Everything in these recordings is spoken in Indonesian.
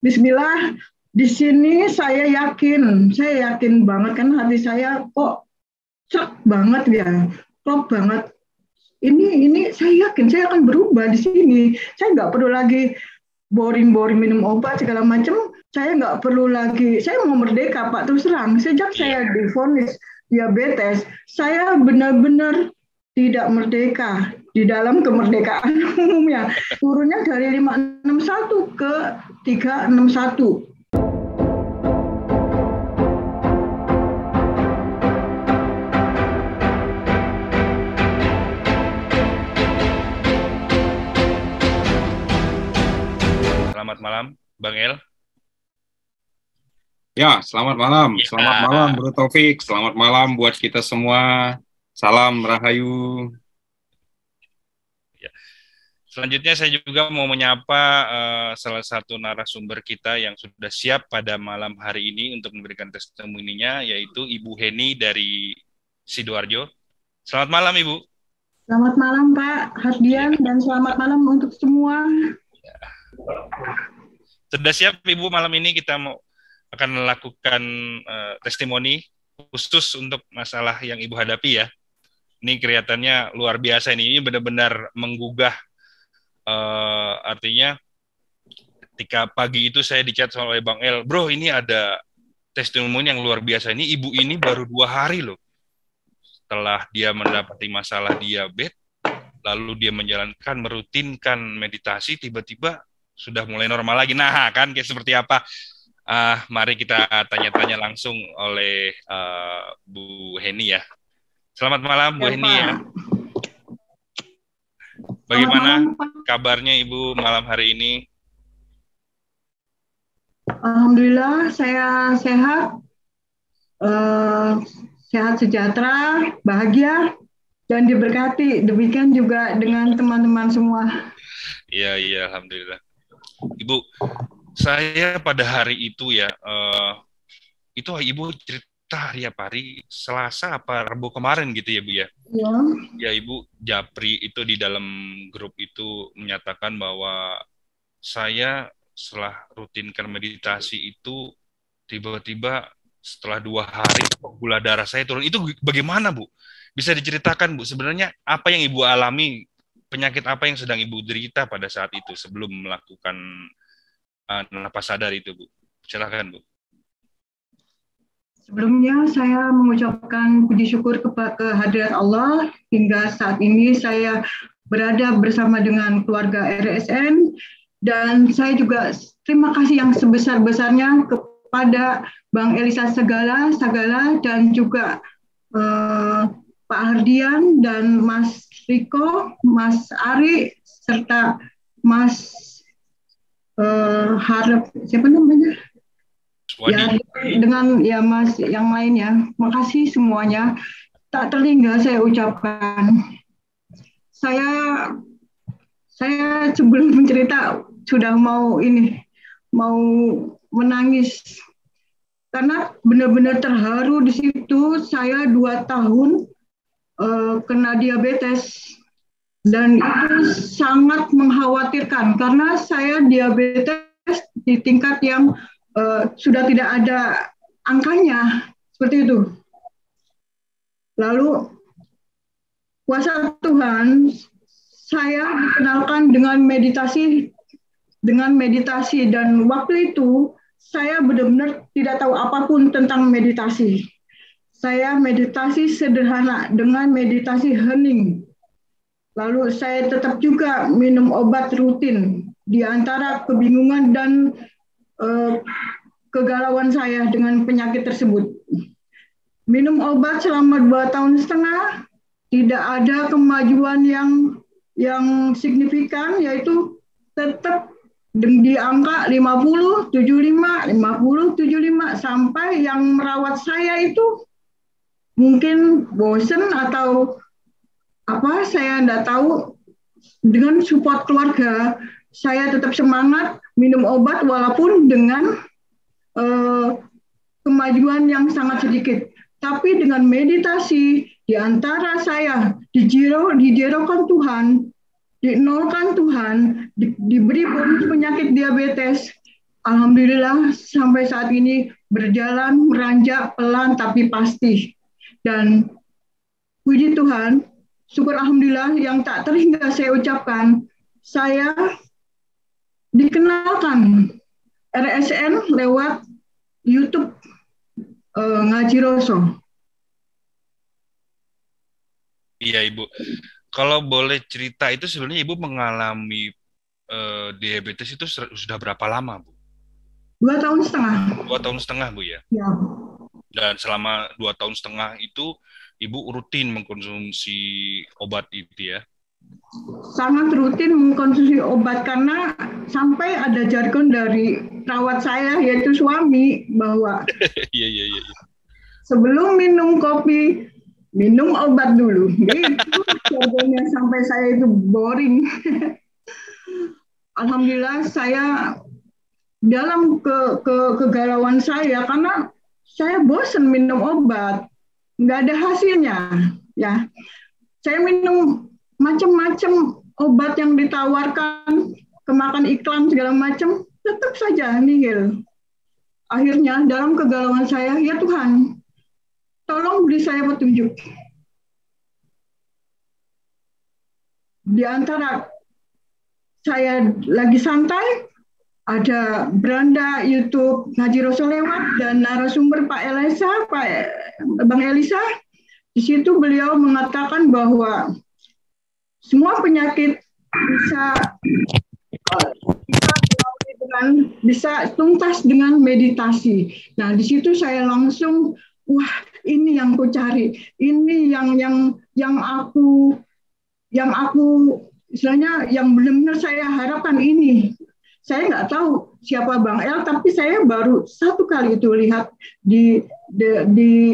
Bismillah, di sini saya yakin banget kan hati saya kok cek banget ya, klop banget. Ini saya yakin saya akan berubah di sini. Saya nggak perlu lagi boring-boring minum obat segala macam. Saya nggak perlu lagi. Saya mau merdeka Pak, terus terang. Sejak Iya. saya divonis diabetes, saya benar-benar tidak merdeka di dalam kemerdekaan umumnya. Turunnya dari 561 ke 361. Selamat malam, Bang El. Ya, selamat malam. Selamat malam, Ya, Bro Taufik. Selamat malam buat kita semua. Salam Rahayu. ya. Selanjutnya saya juga mau menyapa salah satu narasumber kita yang sudah siap pada malam hari ini untuk memberikan testimoninya, yaitu Ibu Heni dari Sidoarjo. Selamat malam, Ibu. Selamat malam Pak Ya, Hardian dan selamat malam untuk semua. sudah siap, Ibu. Malam ini kita akan melakukan testimoni khusus untuk masalah yang Ibu hadapi ya. Ini kelihatannya luar biasa ini benar-benar menggugah. Artinya ketika pagi itu saya dicat oleh Bang El, bro ini ada testimoni yang luar biasa. Ini ibu ini baru 2 hari loh setelah dia mendapati masalah diabetes, lalu dia menjalankan, merutinkan meditasi, tiba-tiba sudah mulai normal lagi. Nah kan kayak seperti apa? Mari kita tanya-tanya langsung oleh Bu Heni ya. Selamat malam Bu Ya Heni ya. Pak. Bagaimana Selamat malam Pak. kabarnya Ibu malam hari ini? Alhamdulillah saya sehat, sehat sejahtera, bahagia dan diberkati. Demikian juga dengan teman-teman semua. Iya, alhamdulillah. Ibu, saya pada hari itu ya, itu Ibu cerita hari apa? Hari Selasa apa Rabu kemarin gitu ya Bu ya? Ya. Ya Ibu, Japri itu di dalam grup itu menyatakan bahwa saya setelah rutinkan meditasi itu tiba-tiba setelah 2 hari gula darah saya turun. Itu bagaimana Bu? Bisa diceritakan Bu, sebenarnya apa yang Ibu alami, penyakit apa yang sedang Ibu derita pada saat itu sebelum melakukan napas sadar itu Bu? Silakan Bu. Sebelumnya saya mengucapkan puji syukur kehadirat Allah hingga saat ini saya berada bersama dengan keluarga RSN dan saya juga terima kasih yang sebesar-besarnya kepada Bang Elisa Sagala dan juga Pak Hardian dan Mas Riko, Mas Ari serta Mas Harap siapa namanya? Ya, dengan ya Mas yang lainnya, makasih semuanya. Tak terhingga saya ucapkan. Saya sebelum mencerita sudah mau menangis karena benar-benar terharu di situ. Saya 2 tahun kena diabetes dan itu sangat mengkhawatirkan karena saya diabetes di tingkat yang sudah tidak ada angkanya seperti itu. Lalu kuasa Tuhan, saya dikenalkan dengan meditasi dan waktu itu saya benar-benar tidak tahu apapun tentang meditasi. Saya meditasi sederhana dengan meditasi hening. Lalu saya tetap juga minum obat rutin di antara kebingungan dan kegalauan saya dengan penyakit tersebut. Minum obat selama 2,5 tahun, tidak ada kemajuan yang signifikan, yaitu tetap di angka 50, 75, 50, 75, sampai yang merawat saya itu mungkin bosen atau apa, saya tidak tahu. Dengan support keluarga, saya tetap semangat minum obat walaupun dengan kemajuan yang sangat sedikit. Tapi dengan meditasi, di antara saya dijerokan Tuhan, dinolkan Tuhan, diberi bonus penyakit diabetes, Alhamdulillah sampai saat ini berjalan meranjak pelan tapi pasti. Dan puji Tuhan, syukur Alhamdulillah yang tak terhingga saya ucapkan, saya dikenalkan RSN lewat YouTube Ngaji Roso. Iya Ibu. Kalau boleh cerita itu sebenarnya Ibu mengalami diabetes itu sudah berapa lama Bu? 2,5 tahun. 2,5 tahun Bu ya. Ya. Dan selama 2,5 tahun itu Ibu rutin mengkonsumsi obat itu ya? Sangat rutin mengkonsumsi obat karena sampai ada jargon dari perawat saya yaitu suami bahwa Iya. sebelum minum kopi minum obat dulu. Gitu jargonnya sampai saya itu boring. Alhamdulillah saya dalam kegalauan saya karena saya bosan minum obat, nggak ada hasilnya, ya. Saya minum macam-macam obat yang ditawarkan, kemakan iklan segala macam, tetap saja nihil. Akhirnya dalam kegalauan saya, ya Tuhan, tolong beri saya petunjuk. Di antara saya lagi santai, ada beranda YouTube Ngaji Roso lewat dan narasumber Pak Bang Elisa. Di situ beliau mengatakan bahwa semua penyakit bisa tuntas dengan meditasi. Nah, di situ saya langsung, wah, ini yang ku cari, ini yang aku istilahnya yang benar-benar saya harapkan ini. Saya nggak tahu siapa Bang El, tapi saya baru satu kali itu lihat di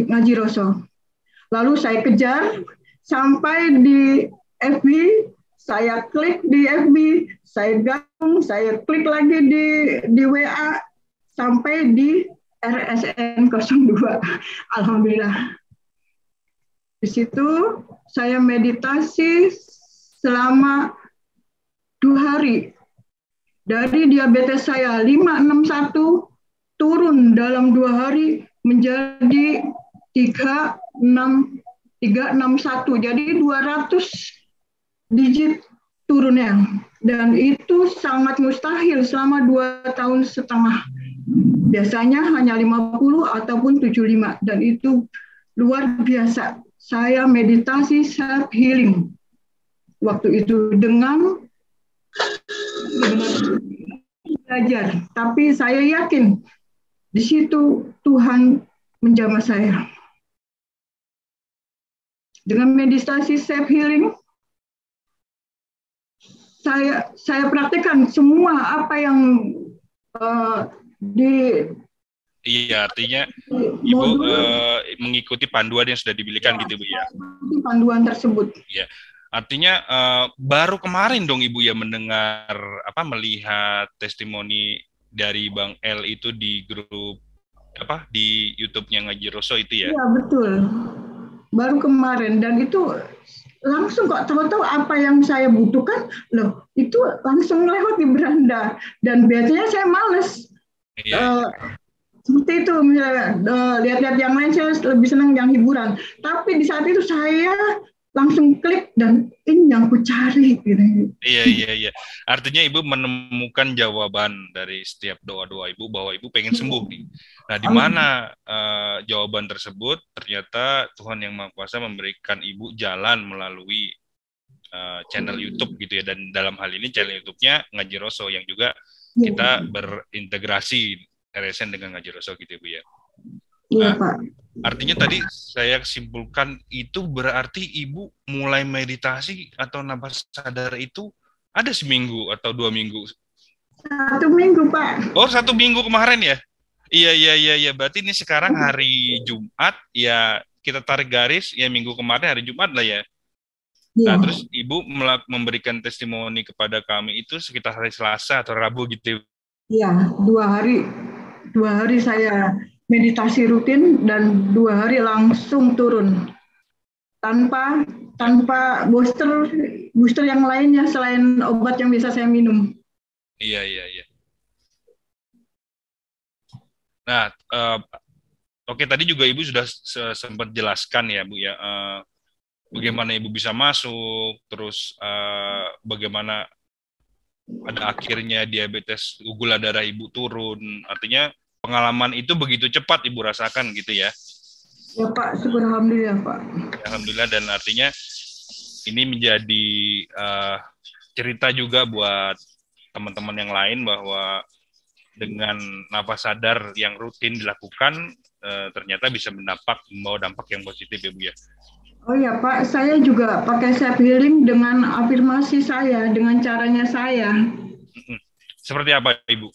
Ngaji Roso. Lalu saya kejar sampai di FB, saya klik di FB, saya gabung, saya klik lagi di WA, sampai di RSN 02. Alhamdulillah. Di situ saya meditasi selama 2 hari. Dari diabetes saya 561 turun dalam 2 hari menjadi 361. Jadi 200 digit turunnya. Dan itu sangat mustahil selama 2,5 tahun. Biasanya hanya 50 ataupun 75. Dan itu luar biasa. Saya meditasi self healing waktu itu dengan belajar, tapi saya yakin di situ Tuhan menjamah saya. Dengan meditasi self healing, saya praktikkan semua apa yang Iya, artinya Ibu mengikuti panduan yang sudah diberikan gitu Bu ya. Panduan tersebut. Iya. Artinya baru kemarin dong Ibu ya mendengar melihat testimoni dari Bang El itu di grup di YouTube-nya Ngaji Roso itu ya. Iya, betul. Baru kemarin dan itu langsung kok tahu-tahu apa yang saya butuhkan, loh itu langsung lewat di beranda dan biasanya saya males. Iya. Seperti itu misalnya lihat-lihat yang lain saya lebih senang yang hiburan, tapi di saat itu saya langsung klik dan ini yang aku cari gitu. Iya. Artinya Ibu menemukan jawaban dari setiap doa-doa Ibu bahwa Ibu pengen sembuh nih. Nah, di mana jawaban tersebut ternyata Tuhan Yang Maha Kuasa memberikan Ibu jalan melalui channel YouTube gitu ya, dan dalam hal ini channel YouTube-nya Ngaji Roso yang juga kita berintegrasi RSN dengan Ngaji Roso gitu Bu ya. Iya, Pak. Artinya tadi saya simpulkan itu berarti Ibu mulai meditasi atau nafas sadar itu ada seminggu atau 2 minggu? 1 minggu, Pak. Oh, 1 minggu kemarin ya? Iya. Berarti ini sekarang hari Jumat, ya kita tarik garis, ya minggu kemarin hari Jumat lah ya. Nah, terus Ibu memberikan testimoni kepada kami itu sekitar hari Selasa atau Rabu gitu. Iya, 2 hari saya meditasi rutin dan 2 hari langsung turun tanpa booster yang lainnya selain obat yang bisa saya minum. Iya. Nah, oke, tadi juga Ibu sudah sempat jelaskan ya Bu ya, bagaimana Ibu bisa masuk, terus bagaimana pada akhirnya diabetes gula darah Ibu turun. Artinya pengalaman itu begitu cepat Ibu rasakan gitu ya. Ya Pak, syukur Alhamdulillah Pak. Alhamdulillah, dan artinya ini menjadi cerita juga buat teman-teman yang lain bahwa dengan nafas sadar yang rutin dilakukan ternyata bisa membawa dampak yang positif ya Bu ya. Oh ya Pak, saya juga pakai self healing dengan afirmasi saya, dengan caranya saya. Seperti apa Ibu?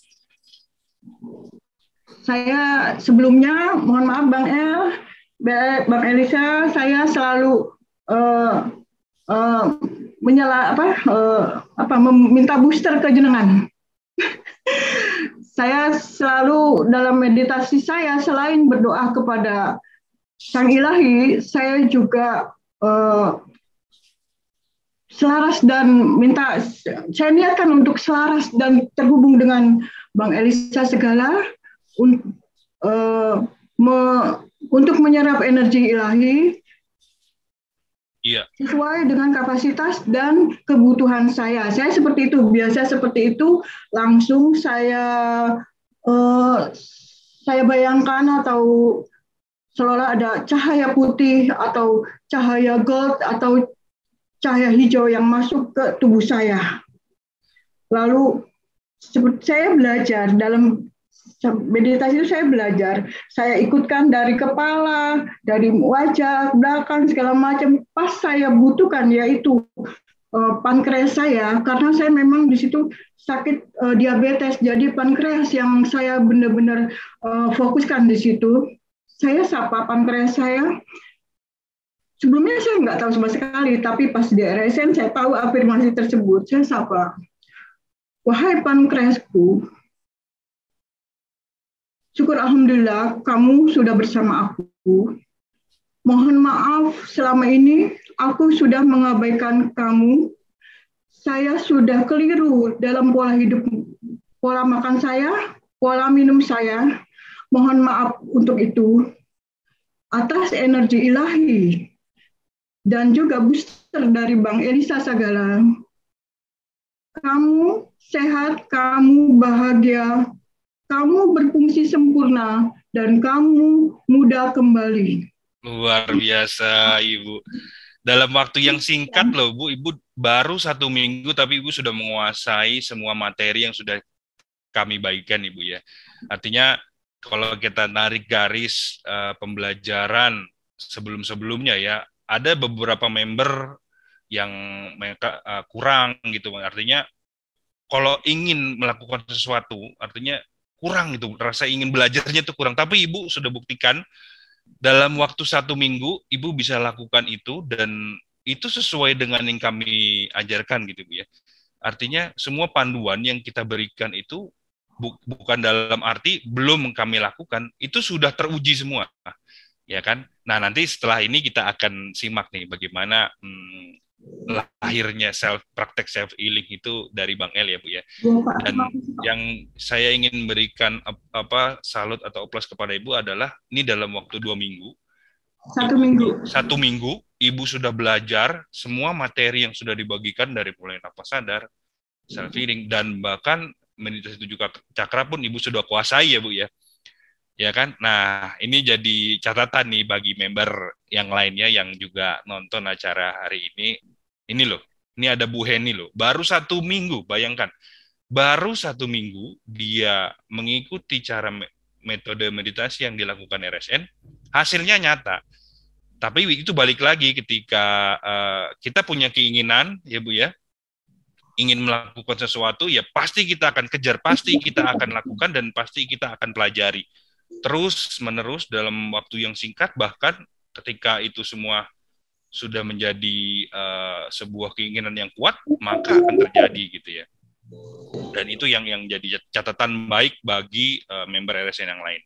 Saya sebelumnya, mohon maaf Bang Elisa, saya selalu meminta booster ke jenengan. Saya selalu dalam meditasi saya, selain berdoa kepada Sang Ilahi, saya juga selaras dan saya niatkan untuk selaras dan terhubung dengan Bang Elisa segala untuk menyerap energi ilahi sesuai dengan kapasitas dan kebutuhan saya. Saya seperti itu, biasa seperti itu, langsung saya bayangkan atau seolah ada cahaya putih atau cahaya gold atau cahaya hijau yang masuk ke tubuh saya. Lalu saya belajar dalam meditasi itu, saya ikutkan dari kepala, dari wajah, belakang, segala macam. Pas saya butuhkan yaitu pankreas saya, karena saya memang di situ sakit diabetes, jadi pankreas yang saya benar-benar fokuskan di situ. Saya sapa pankreas saya. Sebelumnya saya nggak tahu sama sekali, tapi pas di RSN saya tahu afirmasi tersebut. Saya sapa, wahai pankreasku, syukur Alhamdulillah kamu sudah bersama aku. Mohon maaf selama ini aku sudah mengabaikan kamu. Saya sudah keliru dalam pola makan saya, pola minum saya. Mohon maaf untuk itu. Atas energi ilahi dan juga booster dari Bang Elisa Sagala, kamu sehat, kamu bahagia, kamu berfungsi sempurna, dan kamu muda kembali. Luar biasa, Ibu. Dalam waktu yang singkat loh, Bu. Ibu baru 1 minggu, tapi Ibu sudah menguasai semua materi yang sudah kami bagikan, Ibu ya. Artinya, kalau kita narik garis pembelajaran sebelum-sebelumnya ya, ada beberapa member yang mereka kurang gitu. Artinya, kalau ingin melakukan sesuatu, artinya kurang itu, rasa ingin belajarnya itu kurang. Tapi Ibu sudah buktikan dalam waktu 1 minggu Ibu bisa lakukan itu, dan itu sesuai dengan yang kami ajarkan gitu Bu ya. Artinya semua panduan yang kita berikan itu bukan dalam arti belum kami lakukan, itu sudah teruji semua, ya kan? Nah nanti setelah ini kita akan simak nih bagaimana lahirnya praktek self healing itu dari Bang El ya Bu ya. Dan yang saya ingin berikan salut atau aplaus kepada Ibu adalah ini dalam waktu 2 minggu. 1 minggu. 1 minggu Ibu sudah belajar semua materi yang sudah dibagikan, dari mulai napas sadar, self healing, dan bahkan meditasi 7 cakra pun Ibu sudah kuasai ya Bu ya. Ya kan? Nah, ini jadi catatan nih bagi member yang lainnya yang juga nonton acara hari ini. Ini loh, ini ada Bu Heni loh. Baru 1 minggu, bayangkan. Baru 1 minggu dia mengikuti cara metode meditasi yang dilakukan RSN, hasilnya nyata. Tapi itu balik lagi ketika kita punya keinginan, ya Bu ya, ingin melakukan sesuatu, ya pasti kita akan kejar, pasti kita akan lakukan, dan pasti kita akan pelajari. Terus menerus dalam waktu yang singkat, bahkan ketika itu semua sudah menjadi sebuah keinginan yang kuat, maka akan terjadi gitu ya. Dan itu yang jadi catatan baik bagi member RSN yang lain.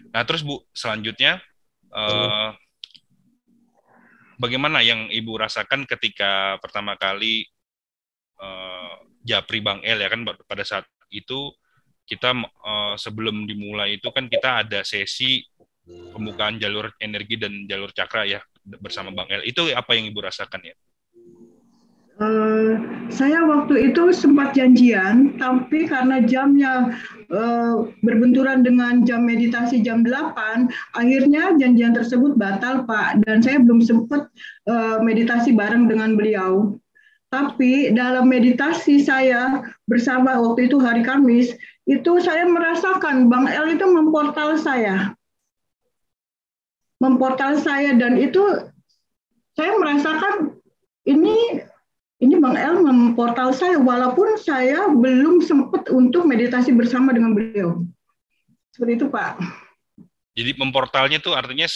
Nah terus Bu, selanjutnya bagaimana yang Ibu rasakan ketika pertama kali japri Bang El ya kan, pada saat itu kita sebelum dimulai itu kan kita ada sesi pembukaan jalur energi dan jalur cakra ya bersama Bang El. Itu apa yang Ibu rasakan ya? Saya waktu itu sempat janjian, tapi karena jamnya berbenturan dengan jam meditasi jam 8, akhirnya janjian tersebut batal, Pak. Dan saya belum sempat meditasi bareng dengan beliau. Tapi dalam meditasi saya bersama waktu itu hari Kamis, itu saya merasakan Bang El itu memportal saya. Dan itu saya merasakan ini Bang El memportal saya, walaupun saya belum sempat untuk meditasi bersama dengan beliau. Seperti itu, Pak. Jadi memportalnya tuh artinya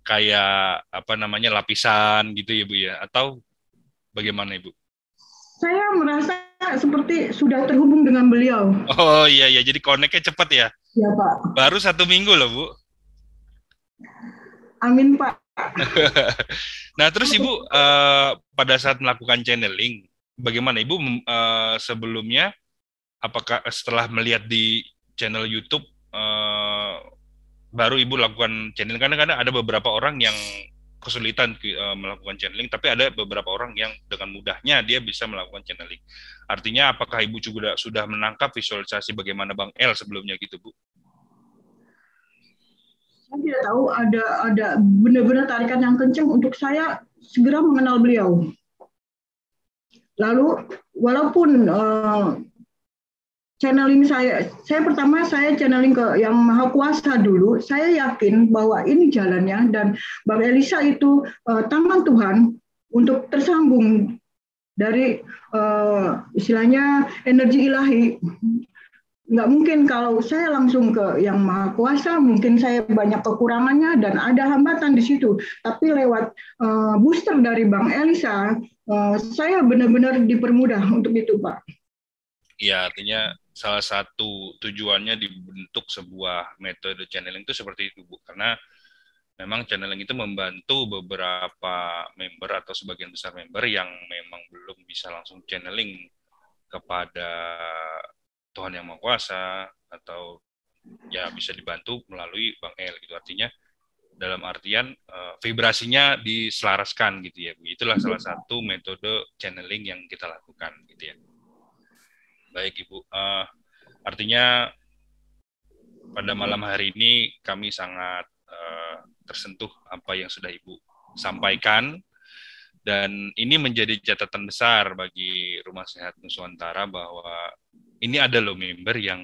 kayak apa namanya lapisan gitu ya Bu ya? Atau bagaimana Ibu? Saya merasa seperti sudah terhubung dengan beliau. Oh iya, jadi connect-nya cepat ya? Ya Pak. Baru 1 minggu loh Bu. Amin Pak. Nah terus Ibu pada saat melakukan channeling, bagaimana Ibu sebelumnya? Apakah setelah melihat di channel YouTube baru Ibu lakukan channeling? Karena kadang ada beberapa orang yang kesulitan melakukan channeling, tapi ada beberapa orang yang dengan mudahnya dia bisa melakukan channeling. Artinya apakah Ibu juga sudah menangkap visualisasi bagaimana Bang El sebelumnya gitu Bu? Saya tidak tahu ada benar-benar tarikan yang kencang untuk saya segera mengenal beliau. Lalu walaupun channeling saya pertama channeling ke Yang Maha Kuasa dulu, saya yakin bahwa ini jalannya dan Bang Elisa itu tangan Tuhan untuk tersambung dari istilahnya energi ilahi. Nggak mungkin kalau saya langsung ke Yang Maha Kuasa, mungkin saya banyak kekurangannya dan ada hambatan di situ. Tapi lewat booster dari Bang Elisa, saya benar-benar dipermudah untuk itu, Pak. Ya, artinya salah satu tujuannya dibentuk sebuah metode channeling itu seperti itu, Bu. Karena memang channeling itu membantu beberapa member atau sebagian besar member yang memang belum bisa langsung channeling kepada Tuhan Yang Maha Kuasa atau ya bisa dibantu melalui Bang El gitu. Artinya dalam artian vibrasinya diselaraskan gitu ya, Bu. Itulah salah satu metode channeling yang kita lakukan gitu ya. Baik Ibu, artinya pada malam hari ini kami sangat tersentuh apa yang sudah Ibu sampaikan, dan ini menjadi catatan besar bagi Rumah Sehat Nuswantara bahwa ini ada loh member yang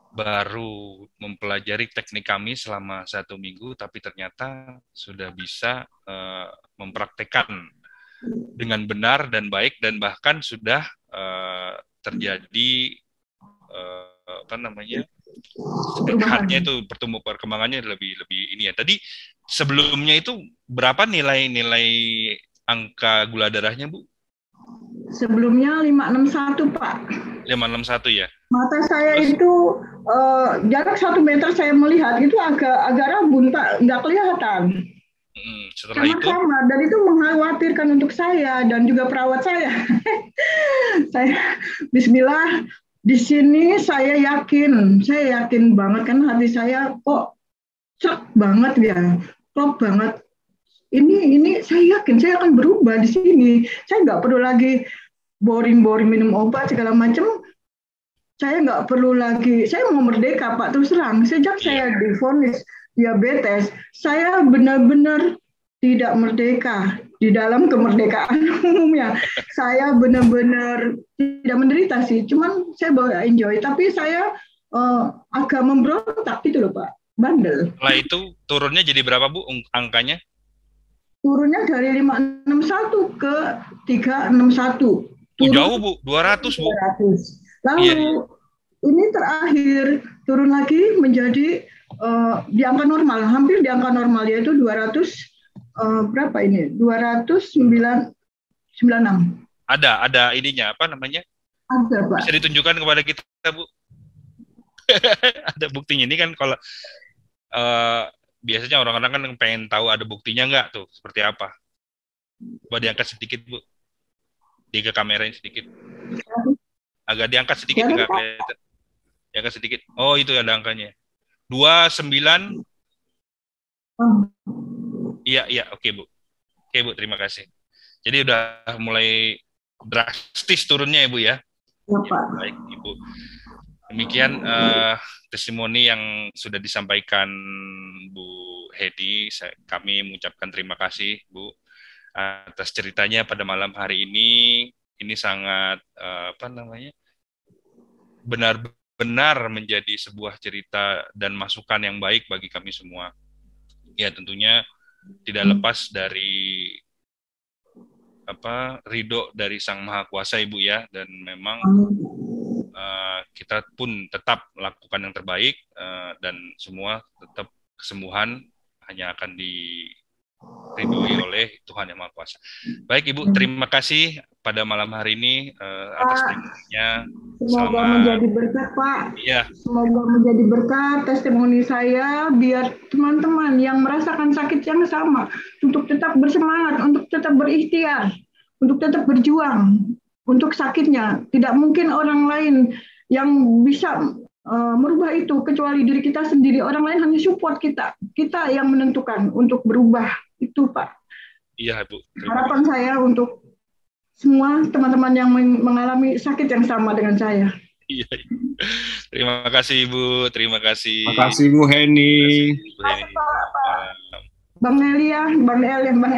baru mempelajari teknik kami selama 1 minggu, tapi ternyata sudah bisa mempraktekkan dengan benar dan baik, dan bahkan sudah terjadi sehatnya itu perkembangannya lebih ini ya. Tadi sebelumnya itu berapa nilai angka gula darahnya Bu? Sebelumnya 561 Pak. 561 ya. Mata saya itu jarak 1 meter saya melihat itu agak rabun Pak, nggak kelihatan. Setelah itu dan itu mengkhawatirkan untuk saya dan juga perawat saya. Saya Bismillah di sini saya yakin banget kan hati saya kok cek banget ya, klop banget. Ini saya yakin saya akan berubah di sini. Saya nggak perlu lagi boring minum obat segala macam. Saya nggak perlu lagi. Saya mau merdeka Pak, terus terang. Sejak saya divonis diabetes, saya benar-benar tidak merdeka di dalam kemerdekaan umumnya. Saya benar-benar tidak menderita sih, cuman saya bawa enjoy. Tapi saya agak memberontak gitu loh Pak, bandel. Setelah itu turunnya jadi berapa Bu angkanya? Turunnya dari 561 ke 361. Jauh Bu, 200 Bu. 200. Lalu ini terakhir turun lagi menjadi di angka normal, hampir di angka normal, yaitu 200 berapa ini? 296. Ada ininya apa namanya? Ada Pak. Bisa ditunjukkan kepada kita Bu. Ada buktinya. Ini kan kalau biasanya orang-orang kan pengen tahu ada buktinya nggak tuh seperti apa. Coba diangkat sedikit Bu. Di ke kameranya sedikit. Agak diangkat sedikit nggak kelihatan. Ya kan sedikit. Oh, itu ada angkanya. 29. Oh, Iya, oke, Bu. Oke, Bu, terima kasih. Jadi udah mulai drastis turunnya, Ibu ya. ya, Pak. Baik, Ibu. Demikian testimoni yang sudah disampaikan Bu Hedi. Kami mengucapkan terima kasih, Bu, atas ceritanya pada malam hari ini. Ini sangat benar-benar menjadi sebuah cerita dan masukan yang baik bagi kami semua. Ya, tentunya tidak lepas dari ridho dari Sang Maha Kuasa, Ibu ya, dan memang kita pun tetap melakukan yang terbaik, dan semua tetap kesembuhan hanya akan diridhoi oleh Tuhan Yang Maha Kuasa. Baik, Ibu, terima kasih pada malam hari ini atas testimoninya. Semoga menjadi berkat, Pak. Iya. Semoga menjadi berkat testimoni saya, biar teman-teman yang merasakan sakit yang sama untuk tetap bersemangat, untuk tetap berikhtiar, untuk tetap berjuang untuk sakitnya. Tidak mungkin orang lain yang bisa merubah itu kecuali diri kita sendiri. Orang lain hanya support kita. Kita yang menentukan untuk berubah. Itu, Pak. Iya, Bu. Harapan saya untuk semua teman-teman yang mengalami sakit yang sama dengan saya. Iya. Terima kasih, Ibu. Terima kasih. Terima kasih, Bu Heni. Bang Elia, Bang El. Terima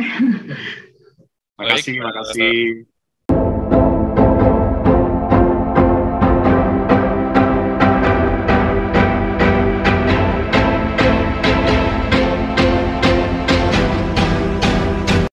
kasih.